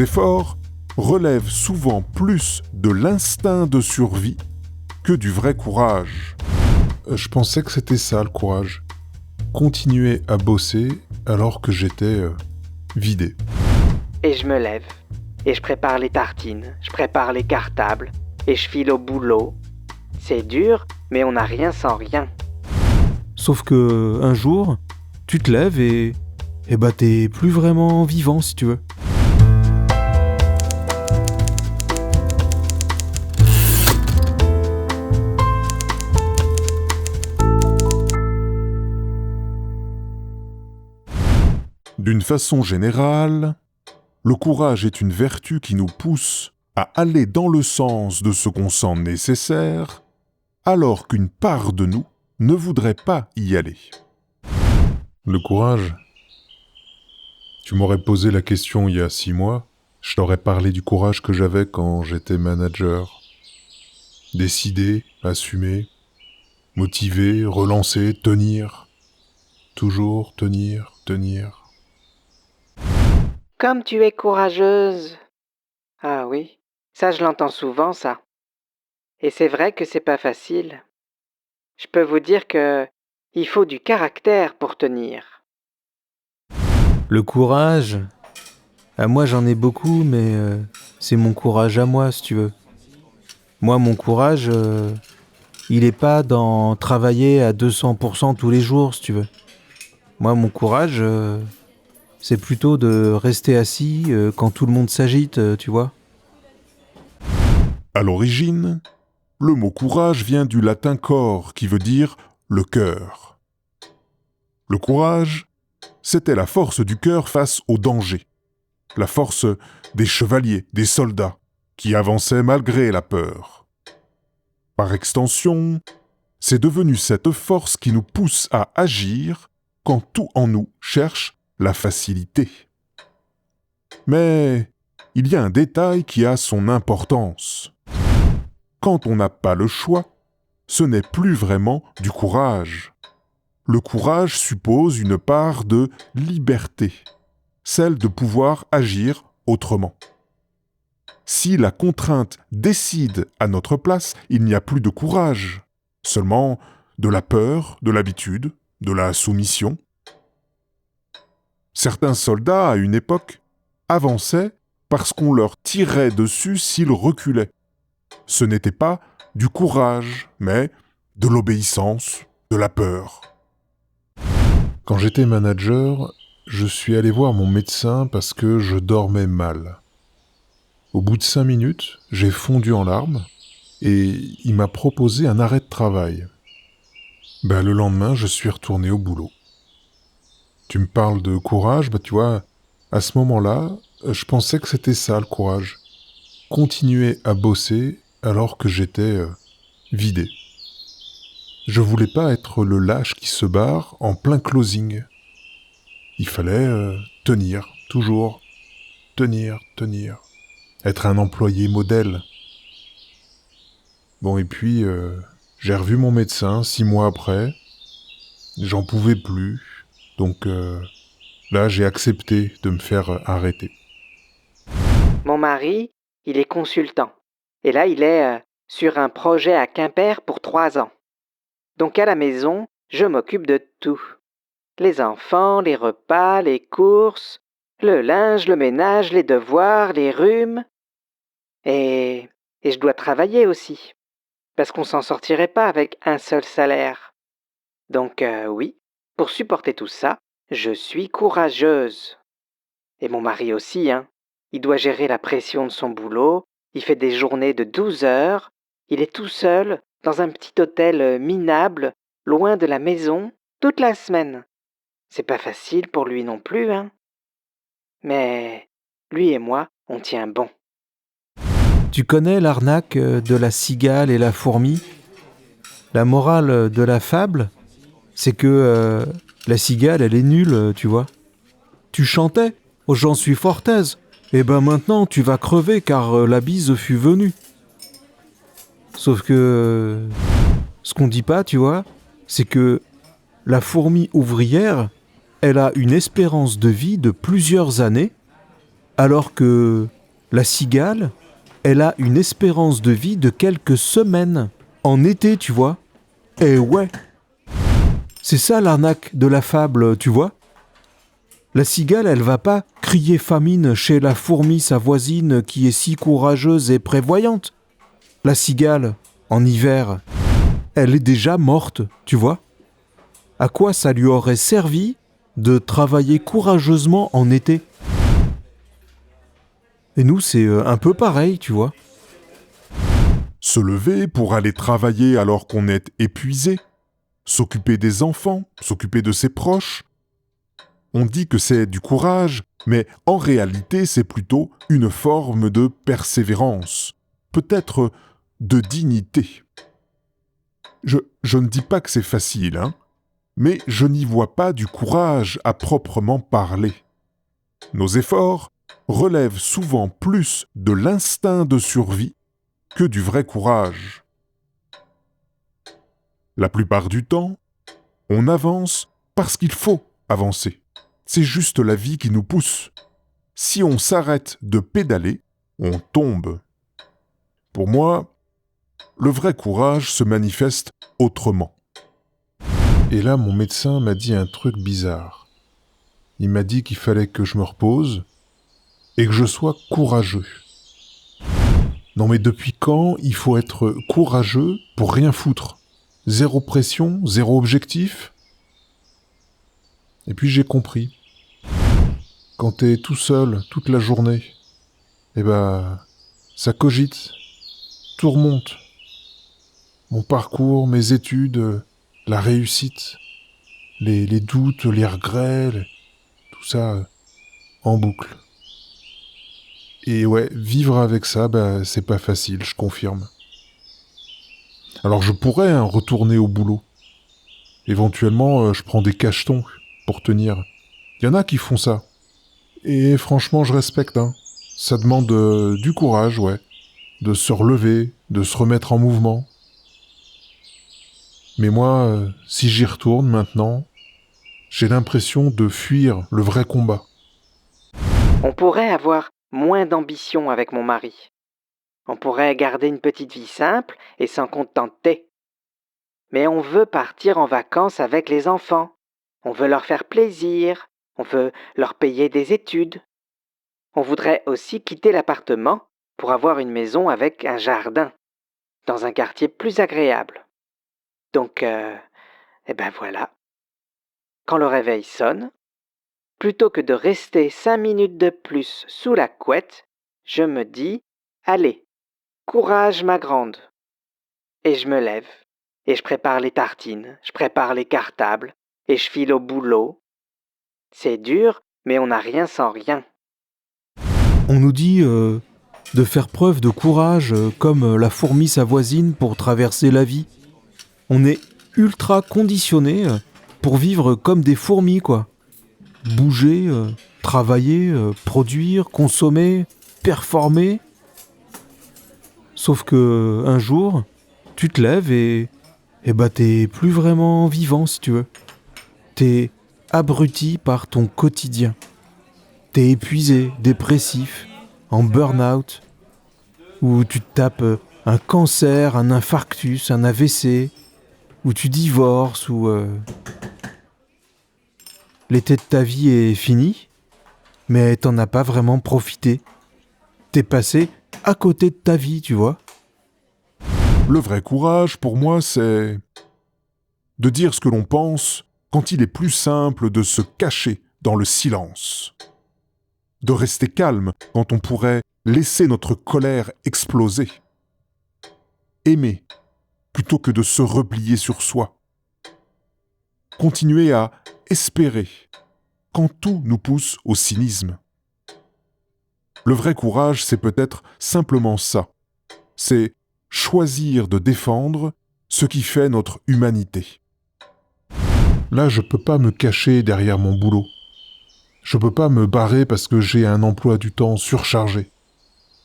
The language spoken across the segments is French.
efforts relèvent souvent plus de l'instinct de survie que du vrai courage. Je pensais que c'était ça le courage. Continuer à bosser alors que j'étais vidé. Et je me lève, et je prépare les tartines, je prépare les cartables, et je file au boulot. C'est dur, mais on n'a rien sans rien. Sauf que un jour, tu te lèves et t'es plus vraiment vivant si tu veux. D'une façon générale, le courage est une vertu qui nous pousse à aller dans le sens de ce qu'on sent nécessaire, alors qu'une part de nous ne voudrait pas y aller. Le courage? Tu m'aurais posé la question il y a 6 mois, je t'aurais parlé du courage que j'avais quand j'étais manager. Décider, assumer, motiver, relancer, tenir. Toujours tenir. Comme tu es courageuse. Ah oui, ça je l'entends souvent, ça. Et c'est vrai que c'est pas facile. Je peux vous dire que il faut du caractère pour tenir. Le courage, moi j'en ai beaucoup, mais c'est mon courage à moi si tu veux. Moi mon courage, il est pas dans travailler à 200% tous les jours si tu veux. Moi mon courage, c'est plutôt de rester assis quand tout le monde s'agite, tu vois. À l'origine, le mot courage vient du latin cor, qui veut dire le cœur. Le courage, c'était la force du cœur face au danger, la force des chevaliers, des soldats, qui avançaient malgré la peur. Par extension, c'est devenu cette force qui nous pousse à agir quand tout en nous cherche la facilité. Mais il y a un détail qui a son importance. Quand on n'a pas le choix, ce n'est plus vraiment du courage. Le courage suppose une part de liberté, celle de pouvoir agir autrement. Si la contrainte décide à notre place, il n'y a plus de courage, seulement de la peur, de l'habitude, de la soumission. Certains soldats, à une époque, avançaient parce qu'on leur tirait dessus s'ils reculaient. Ce n'était pas du courage, mais de l'obéissance, de la peur. Quand j'étais manager, je suis allé voir mon médecin parce que je dormais mal. Au bout de 5 minutes, j'ai fondu en larmes et il m'a proposé un arrêt de travail. Le lendemain, je suis retourné au boulot. Tu me parles de courage, tu vois, à ce moment-là, je pensais que c'était ça le courage. Continuer à bosser alors que j'étais vidé. Je voulais pas être le lâche qui se barre en plein closing. Il fallait tenir, toujours. Tenir. Être un employé modèle. Bon, et puis, j'ai revu mon médecin 6 mois après. J'en pouvais plus. Donc, là, j'ai accepté de me faire arrêter. Mon mari, il est consultant. Et là, il est sur un projet à Quimper pour 3 ans. Donc à la maison, je m'occupe de tout. Les enfants, les repas, les courses, le linge, le ménage, les devoirs, les rhumes. Et je dois travailler aussi. Parce qu'on s'en sortirait pas avec un seul salaire. Donc oui, pour supporter tout ça, je suis courageuse. Et mon mari aussi, hein. Il doit gérer la pression de son boulot, il fait des journées de 12 heures, il est tout seul, dans un petit hôtel minable, loin de la maison, toute la semaine. C'est pas facile pour lui non plus, hein. Mais lui et moi, on tient bon. Tu connais l'arnaque de la cigale et la fourmi? La morale de la fable, c'est que la cigale, elle est nulle, tu vois. Tu chantais « Oh, j'en suis fort aise ». Et maintenant, tu vas crever car la bise fut venue. Sauf que ce qu'on dit pas, tu vois, c'est que la fourmi ouvrière, elle a une espérance de vie de plusieurs années alors que la cigale, elle a une espérance de vie de quelques semaines. En été, tu vois. Eh ouais. C'est ça l'arnaque de la fable, tu vois. La cigale, elle va pas crier famine chez la fourmi, sa voisine, qui est si courageuse et prévoyante. La cigale, en hiver, elle est déjà morte, tu vois. À quoi ça lui aurait servi de travailler courageusement en été? Et nous, c'est un peu pareil, tu vois. Se lever pour aller travailler alors qu'on est épuisé, s'occuper des enfants, s'occuper de ses proches. On dit que c'est du courage, mais en réalité c'est plutôt une forme de persévérance, peut-être de dignité. Je ne dis pas que c'est facile, hein, mais je n'y vois pas du courage à proprement parler. Nos efforts relèvent souvent plus de l'instinct de survie que du vrai courage. La plupart du temps, on avance parce qu'il faut avancer. C'est juste la vie qui nous pousse. Si on s'arrête de pédaler, on tombe. Pour moi, le vrai courage se manifeste autrement. Et là, mon médecin m'a dit un truc bizarre. Il m'a dit qu'il fallait que je me repose et que je sois courageux. Non mais depuis quand il faut être courageux pour rien foutre? Zéro pression, zéro objectif? Et puis j'ai compris. Quand t'es tout seul toute la journée, ça cogite, tout remonte. Mon parcours, mes études, la réussite, les doutes, les regrets, tout ça en boucle. Et ouais, vivre avec ça, c'est pas facile, je confirme. Alors je pourrais retourner au boulot. Éventuellement, je prends des cachetons pour tenir. Il y en a qui font ça. Et franchement, je respecte, hein. Ça demande du courage, ouais. De se relever, de se remettre en mouvement. Mais moi, si j'y retourne maintenant, j'ai l'impression de fuir le vrai combat. On pourrait avoir moins d'ambition avec mon mari. On pourrait garder une petite vie simple et s'en contenter. Mais on veut partir en vacances avec les enfants. On veut leur faire plaisir. On veut leur payer des études. On voudrait aussi quitter l'appartement pour avoir une maison avec un jardin, dans un quartier plus agréable. Donc, voilà. Quand le réveil sonne, plutôt que de rester 5 minutes de plus sous la couette, je me dis « Allez, courage ma grande !» Et je me lève, et je prépare les tartines, je prépare les cartables, et je file au boulot. C'est dur, mais on n'a rien sans rien. On nous dit de faire preuve de courage comme la fourmi sa voisine pour traverser la vie. On est ultra conditionné pour vivre comme des fourmis, quoi. Bouger, travailler, produire, consommer, performer. Sauf que un jour, tu te lèves et t'es plus vraiment vivant, si tu veux. T'es abruti par ton quotidien. T'es épuisé, dépressif, en burn-out, ou tu te tapes un cancer, un infarctus, un AVC, ou tu divorces, ou l'été de ta vie est fini, mais t'en as pas vraiment profité. T'es passé à côté de ta vie, tu vois. Le vrai courage, pour moi, c'est de dire ce que l'on pense quand il est plus simple de se cacher dans le silence. De rester calme quand on pourrait laisser notre colère exploser. Aimer plutôt que de se replier sur soi. Continuer à espérer quand tout nous pousse au cynisme. Le vrai courage, c'est peut-être simplement ça. C'est choisir de défendre ce qui fait notre humanité. Là, je peux pas me cacher derrière mon boulot. Je peux pas me barrer parce que j'ai un emploi du temps surchargé.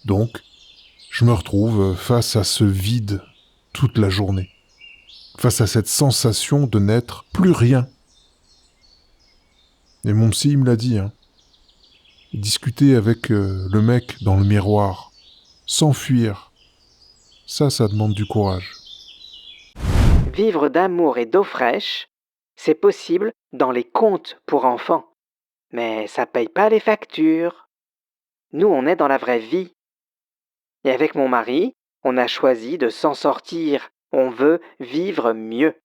Donc, je me retrouve face à ce vide toute la journée. Face à cette sensation de n'être plus rien. Et mon psy me l'a dit, hein. discuter avec le mec dans le miroir, s'enfuir, ça demande du courage. Vivre d'amour et d'eau fraîche, c'est possible dans les contes pour enfants. Mais ça paye pas les factures. Nous, on est dans la vraie vie. Et avec mon mari, on a choisi de s'en sortir. On veut vivre mieux.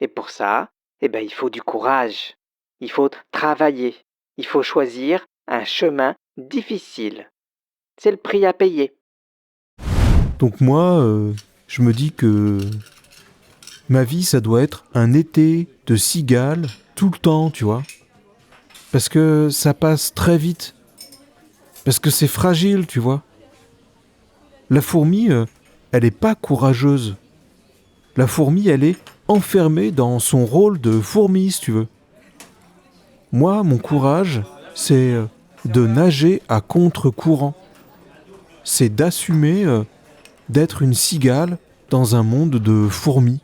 Et pour ça, il faut du courage. Il faut travailler. Il faut choisir un chemin difficile. C'est le prix à payer. Donc moi, je me dis que ma vie, ça doit être un été de cigale tout le temps, tu vois. Parce que ça passe très vite. Parce que c'est fragile, tu vois. La fourmi, elle n'est pas courageuse. La fourmi, elle est enfermée dans son rôle de fourmi, si tu veux. Moi, mon courage, c'est de nager à contre-courant. C'est d'assumer d'être une cigale dans un monde de fourmis.